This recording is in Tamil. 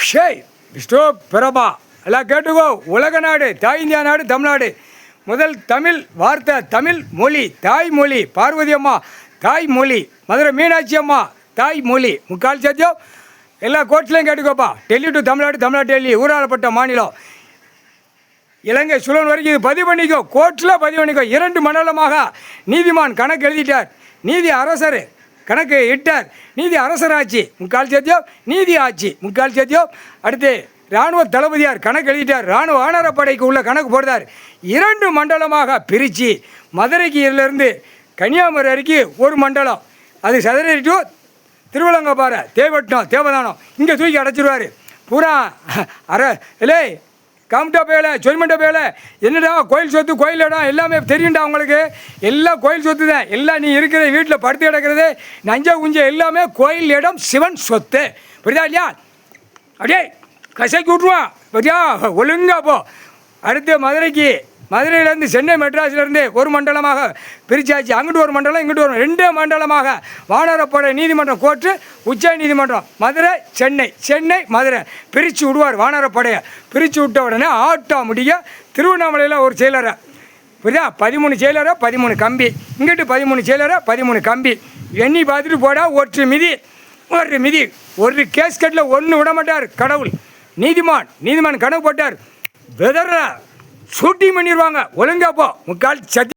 ஷேய் விஷ்ணு பிரபா எல்லாம் கேட்டுக்கோ. உலக நாடு தாய் இந்தியா நாடு தமிழ்நாடு. முதல் தமிழ் வார்த்தை தமிழ் மொழி தாய்மொழி. பார்வதி அம்மா தாய்மொழி. மதுரை மீனாட்சி அம்மா தாய்மொழி. முக்கால் சத்தியம் எல்லா கோர்ட்லையும் கேட்டுக்கோப்பா. டெல்லி டு தமிழ்நாடு, தமிழ்நாடு டெல்லி ஊராளப்பட்ட மாநிலம். இலங்கை சுழன் வரைக்கும் இது பதிவு பண்ணிக்கோ. கோர்ட்டில் பதிவு பண்ணிக்கோ. 2 மண்டலமாக நீதிமான் கணக்கு எழுதிட்டார். நீதி அரசர் கணக்கு இட்டார். நீதி அரசர் ஆட்சி முக்கால் சத்தியம். நீதி ஆட்சி முக்கால் சத்தியம். அடுத்து இராணுவ தளபதியார் கணக்கு எழுதிட்டார். இராணுவ ஆணரப்படைக்கு உள்ள கணக்கு போடுறார். 2 மண்டலமாக பிரித்து மதுரைக்கு இருந்து கன்னியாகுமரி வரைக்கும் ஒரு மண்டலம். அது சதுரடி டு திருவலங்கப்பாறை, தேவட்டம், தேவதானம் இங்கே தூக்கி அடைச்சிடுவார். பூரா இல்லை கம்ட்டா பேல சொரிமண்ட பேல என்னடா கோயில் சொத்து கோயில் இடம் எல்லாமே தெரியும்டா உங்களுக்கு. எல்லாம் கோயில் சொத்து தான். எல்லாம் நீ இருக்கிற வீட்டில் படுத்து கிடக்கிறது நஞ்ச குஞ்ச எல்லாமே கோயில் இடம் சிவன் சொத்து. புரியுதா இல்லையா? அப்படியே கசைக்கு விட்ருவான். புரியா? ஒழுங்கா போ. அடுத்து மதுரையிலேருந்து சென்னை மெட்ராஸ்லேருந்து ஒரு மண்டலமாக பிரிச்சாச்சு. அங்கிட்டு ஒரு மண்டலம் இங்கிட்டு ஒரு 2 மண்டலமாக வானரப்படை நீதிமன்றம் கோர்ட்டு உச்ச நீதிமன்றம். மதுரை சென்னை மதுரை பிரித்து விடுவார். வானரப்படையை பிரித்து விட்ட உடனே ஆட்டோ முடிய திருவண்ணாமலையில் ஒரு செயலரை புரியுதா 13 செயலரை 13 கம்பி. இங்கிட்டு 13 செயலரை 13 கம்பி. எண்ணி பார்த்துட்டு போடா. ஒரு மிதி ஒரு கேஸ்கட்டில் ஒன்று விட மாட்டார் கடவுள். நீதிமான் கணக்கு போட்டார். வெதற ஷூட்டிங் பண்ணிடுவாங்க. ஒழுங்கா போ. முக்கால் சத்தி